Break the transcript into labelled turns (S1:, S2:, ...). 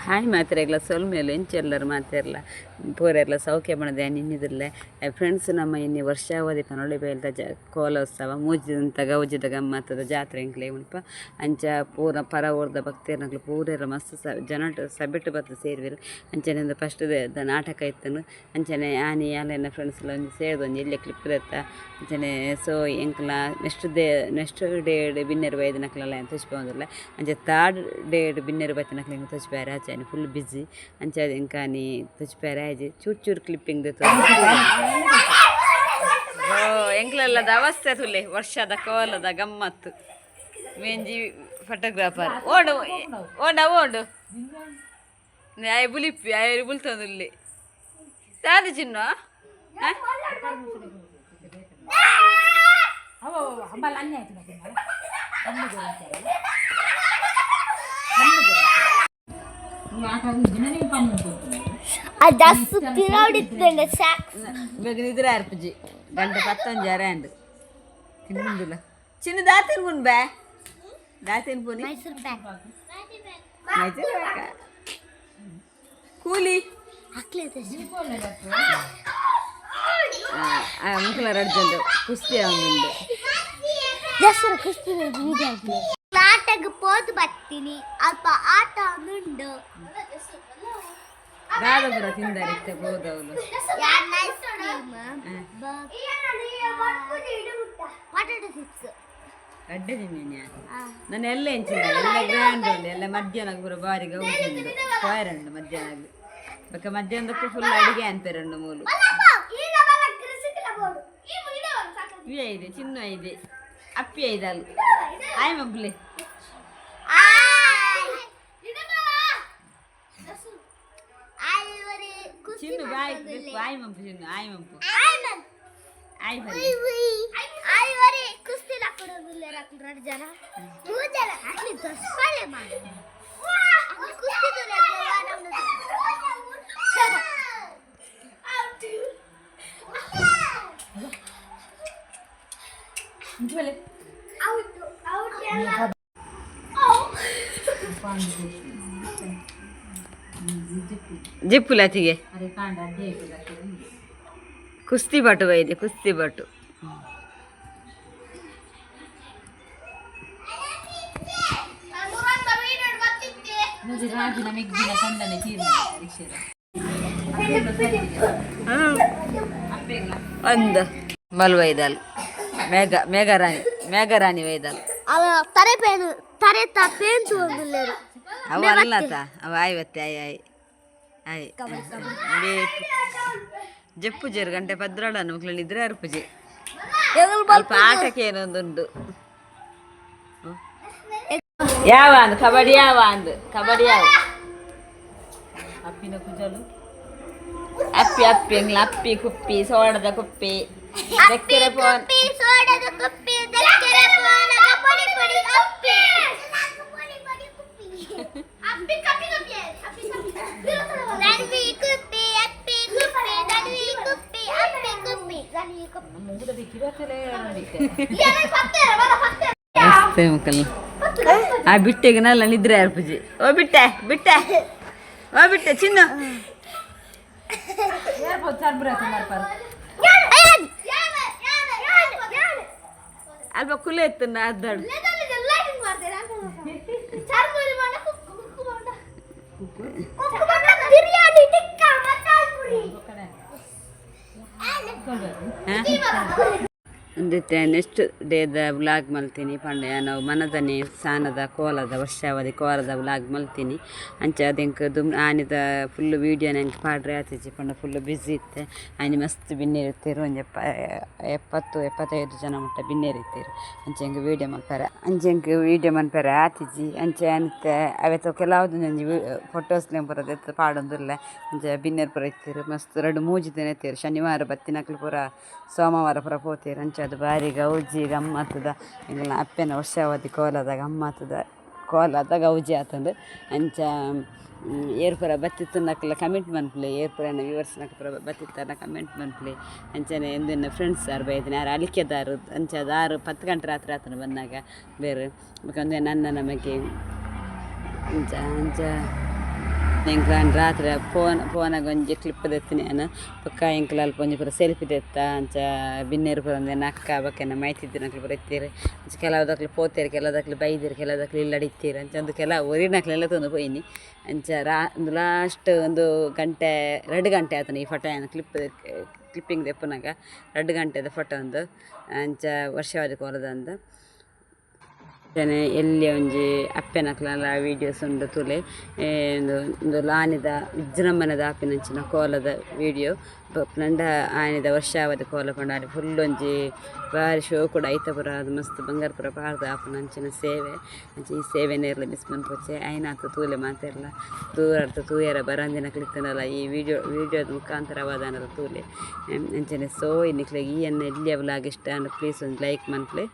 S1: Hi ಮಾತ್ರೆಗಳ ಸೊಲ್ಮೇಲೆ ಎಂಚೆಲ್ಲರು ಮಾತೆರ್ಲ ಪೂರೆಲ್ಲ ಸೌಖ್ಯ ಬಣದೆ ನಿನ್ನಿದಿಲ್ಲ friends ನಮ್ಮ ಇನ್ನಿ ವರ್ಷಾವಧಿ ಪನೊಲಿಬೈಲ್ದ ಕೋಲೋತ್ಸವ ಮೂಜಿದಂತ ಗೌಜಿದ ಗಮ್ಮತ್ತದ ಜಾತ್ರೆ ಇಂಕ್ಲೆ ಉಂಪ ಅಂಚ ಪೂರ ಪರ ಊರ್ದ ಭಕ್ತಿಯರ್ನಕ್ಲು ಪೂರೆಲ್ಲ ಮಸ್ತ್ ಜನ ಸಬ್ಬಿಟ್ಟು ಬತ್ತು ಸೇರಿವಿರು ಅಂಚನೆ ಒಂದು ಫಸ್ಟ್ ನಾಟಕ ಇತ್ತನು ಅಂಚನೆ ಆನಿ ಎಲ್ಲ ಫ್ರೆಂಡ್ಸ್ ಎಲ್ಲ ಒಂದು ಸೇರಿದು ಒಂದು ಎಲ್ಲೇ ಕ್ಲಿಪ್ ಇರತ್ತ ಅಂಚನೆ ಸೊ ಎಂಕ್ಲ ನೆಕ್ಸ್ಟ್ ಡೇ ಬಿನ್ನೆರು ಬೈದು ನಕ್ಲೆಲ್ಲ ತುಚ್ಚಿಬೋದಿಲ್ಲ ಅಂಚೆ ಥರ್ಡ್ ಡೇ ಬಿನ್ನೆರು ಬೈತು ನಕ್ಲೆ ಹಿಂಗೆ ತುಚ್ಚಿಬೇರೆ ಆಚೆ ಫುಲ್ ಬಿಸಿ ಅಂಚೆ ಇಂಕ ನೀ ತುಚ್ಚಿಬೇರೆ ಆಜಿ ಚೂರು ಕ್ಲಿಪ್ಪಿಂಗ್ ಎಂಕ್ಲೆಲ್ಲದ ಅವಸ್ಥೆ ತುಲೆ ವರ್ಷದ ಕೋಲದ ಗಮ್ಮತ್ತು ಮೆಂಜಿ ಫೋಟೋಗ್ರಾಫರ್ ಓಡು ಓಡು ಆಯ್ ಬುಲಿಪ್ಪಿ ಆಯ್ ಬುಲ್ತಂದುಲ್ಲಿ ಸಾದು ಚಿನ್ನ ನಿದ್ರೆ ಅರ್ಪಜಿ ಗಂಟೆ 15 ಅಂಡ್ ತಿನ್ನುದಿಲ್ಲ ಚಿನ್ನ ದಾತಿನ ಪುನ್ ಬೇ ದಾತಿನ ಪುನಿ ಕೂಲಿ ಮುಖಲ ರಡ್ಜಂಡು ಕುಸ್ತಿ ಅವನುಂಡು
S2: ಆಟಕ್ಕೆ ಪೋದು ಬರ್ತೀನಿ ಅಲ್ಪ ಆಟ ಉಂಡು
S1: ದಾದಪುರ ತಿಂದಾರಿತ್ತೆ ಹೋದವಳು ಅಡ್ಡೆ ತಿನ್ನಿ ನಾನು ಎಲ್ಲ ಎಂಚಿಲ್ಲ ಎಲ್ಲ ಗ್ರ್ಯಾಂಡ್ ಉಂಡು ಎಲ್ಲ ಮಧ್ಯಾಹ್ನ ಪೂರ ಬಾರಿ ಗೌಜಿ ಉಂಡು ಕೊಯರಂಡು ಮಧ್ಯಾಹ್ನ ಬಕ್ಕ ಮಧ್ಯಾಹ್ನದಕ್ಕೂ ಫುಲ್ ಅಡಿಗೆ ಅಂತಾರಂಡು ಮೂಲು ಇವೆ ಇದೆ ಚಿನ್ನ ಇದೆ ಅಪ್ಪಿ ಐದಲ್ಲ ಆಯ್ ಮಬ್ಲಿ ಚಿನ್ನು ಬಾಯ್ ಆಯ್ ಮಂಪು ಚಿನ್ನು ಆಯ್ ಮಂಪು ಆಯ್ ಬನ್ನಿ
S2: ಕುಸ್ತಿ ಹಾಕೊಡೋದಿಲ್ಲ ಎರಡು ಜನ 3 ಜನ ಅಲ್ಲಿ ದಸ್ಪಾಳೆ ಮಾಡಿ ಕುಸ್ತಿ
S1: ಜಿಪ್ಪುಲತಿಗೆ ಕುಸ್ತಿ ಬಟು ಬೈದೆ ಕುಸ್ತಿ ಬಟು ಒಂದು ಮಲ್ ವೈದಲ್ ಮೇಘರಾಣಿ ವೈದಲ್ ಅವ ಅಲ್ಲತ ಅವ ಆಯ್ವತ್ತೆ ಆಯ್ ಜಪ್ಪು ಜೇರು ಗಂಟೆ 10 ಮಕ್ಳು ನಿದ್ರೆ ಅರ್ಪುಜಿ ಅಲ್ಪ ಆಟಕ್ಕೆ ಏನೊಂದುಂಡು ಯಾವ ಅಂದು ಕಬಡ್ಡಿ ಯಾವ ಅಪ್ಪಿನ ಕುಜಲು ಅಪ್ಪಿ ಎಂಗ್ಲ ಅಪ್ಪಿ ಕುಪ್ಪಿ ಸೋಡದ ಕುಪ್ಪಿ ಬೆಕ್ಕೆರೆ ಫೋನ್ ಆ ಬಿಟ್ಟೆಗನಲ್ಲ ನಿದ್ರೆ ಅರ್ಪುಜಿ ಓ ಬಿಟ್ಟೆ ಚಿನ್ನ ಅಲ್ಪ ಕುಲೆ ಎತ್ತು ಅದ್ದಾಡು ಅಂದಿತ್ತೆ ನೆಕ್ಸ್ಟ್ ಡೇದ ವ್ಲಾಗ್ ಮಲ್ತೀನಿ ಪಂಡೆ ನಾವು ಮನದನೆ ಸಾನದ ಕೋಲದ ವರ್ಷಾವಧಿ ಕೋಲದ ವ್ಲಾಗ್ ಮಲ್ತೀನಿ ಅಂಚೆ ಅದಕ್ಕೆ ಆನಿದ ಫುಲ್ ವೀಡಿಯೋ ನಂಗೆ ಪಾಡ್ರೆ ಆಚೆ ಪಂಡ ಫುಲ್ ಬ್ಯುಸಿ ಇತ್ತೆ ಆನೆ ಮಸ್ತ್ ಬಿನ್ನೇರಿರ್ತೀರು ಒಂದು 70-75 ಜನ ಮಟ್ಟ ಬಿನ್ನೇರಿರ್ತೀರು ಅಂಚೆ ಹಂಗೆ ವೀಡಿಯೋ ಮನ್ಪೇರೆ ಆತಿಜಿ ಅಂಚೆ ಅನಿತ್ತೆ ಅವತ್ತು ಕೆಲವುದು ನಂಜಿ ಫೋಟೋಸ್ಲೇಂ ಬರೋದು ಪಾಡೊಂದಿಲ್ಲ ಅಂಚೆ ಬಿನ್ನೇರು ಪುರ ಇರ್ತೀರು ಮಸ್ತ್ 2-3 ದಿನ ಇರ್ತೀರು ಶನಿವಾರ ಬತ್ತಿನಕ್ಲು ಪೂರ ಸೋಮವಾರ ಪುರ ಪೋತೀರು ಅಂಚೆ ಅದು ಬಾರಿ ಗೌಜಿ ಗಮ್ಮತ್ತದ ಇಲ್ಲ ಅಪ್ಪನ ವರ್ಷಾವಧಿ ಕೋಲದ ಗೌಜಿ ಆತಂದು ಅಂಚ ಏರ್ಪುರ ಬತ್ತಿತ್ತು ನಕ್ಲ ಕಮೆಂಟ್ ಮನ್ಪ್ಲೆ ಏರ್ಪುರನ ವ್ಯೂವರ್ಸ್ ನಕ್ಪುರ ಬತ್ತಿತ್ತನ ಕಮೆಂಟ್ ಮನ್ಪ್ಲೆ ಅಂಚನೆ ಎಂದಿನ ಫ್ರೆಂಡ್ಸ್ ಯಾರು ಬೈದಿನ ಯಾರು ಅಲಿಕೆದಾರು ಅಂಚೆ ಅದು 10 ಗಂಟೆ ರಾತ್ರಿ ಆತನ ಬಂದಾಗ ಬೇರೆ ಬೇಕಂದ್ರೆ ನನ್ನ ನಮಗೆ ಅಂಚ ಎಂಕ್ಲ ರಾತ್ರಿ ಫೋನಾಗ ಒಂಜಿ ಕ್ಲಿಪ್ ತೆತ್ತೀನಿ ನಾನು ಪಕ್ಕ ಎಂಕ್ಲ ಅಲ್ಪ ಒಂಜಿ ಪೂರ ಸೆಲ್ಫಿ ತೆತ್ತ ಅಂಚ ಬಿನ್ನೇರು ಪೂರ ಒಂದೇನು ಅಕ್ಕ ಬಕ್ಕೆನ ಮಾಯ್ತಿದ್ದು ನಕ್ಲು ಪೂರ ಎತ್ತೀರಿ ಅಂಚ ಕೆಲವುದಕ್ಲು ಪೋತೇರಿ ಕೆಲವುದಕ್ಲು ಬೈದಿರಿ ಕೆಲವುದಕ್ಲು ಇಲ್ಲಡಿತ್ತೀರಿ ಅಂಚ ಒಂದು ಕೆಲವು ಒರಿನಕ್ಲೆಲ್ಲ ತಂದು ಪೋಯಿನಿ ಅಂಚ ಒಂದು ಲಾಸ್ಟ್ ಒಂದು ಗಂಟೆ 2 ಗಂಟೆ ಆತನ ಈ ಫೋಟೋನ ಕ್ಲಿಪ್ಪಿಂಗ್ ತೆಪ್ಪನಾಗ 2 ಗಂಟೆದ ಫೋಟೋ ಒಂದು ಅಂಚ ವರ್ಷವಾದಿ ಕೋಲದಂದು ಜನ ಎಲ್ಲಿ ಒಂಜಿ ಅಪ್ಪೆನಕ್ಲೆಲ್ಲ ವೀಡಿಯೋಸ್ ಉಂಡು ತುಲೆ ಒಂದು ಲಾನಿದ ವಿಜೃಂಭಣದ ಆಪಿನಂಚಿನ ಕೋಲದ ವೀಡಿಯೋ ನಂಡ ಆನಿದ ವರ್ಷಾವಧಿ ಕೋಲ ಪಂಡ ಫುಲ್ ಒಂಜಿ ಬಾರಿ ಶೋ ಕೂಡ ಐತ ಪುರ ಅದು ಮಸ್ತ್ ಬಂಗಾರ ಪುರ ಪಾಡ್ದ ಆಪುನಂಚಿನ ಸೇವೆ ಅಂಚೆ ಈ ಸೇವೆ ನೇರ್ಲ ಮಿಸ್ ಮನ್ಪೊಚ್ಚೆ ಐನಾತು ತೂಲೆ ಮಾತೆರ್ಲ ತೂರಡ್ತ ತೂಯರ ಬರಂದಿನ ಕ್ಲಿತ್ತನಲ್ಲ ಈ ವಿಡಿಯೋದ ಮುಖಾಂತರವಾದನಲ್ಲ ತೂಲೆ ಅಂಚನೆ ಸೋ ಇನ್ನಿಕ್ಲೆಗೆ ಈ ಎಲ್ಲಿ ಅವ್ಲಾಗ ಇಷ್ಟ ಪ್ಲೀಸ್ ಒಂದು ಲೈಕ್ ಮನ್ಪ್ಲೆ.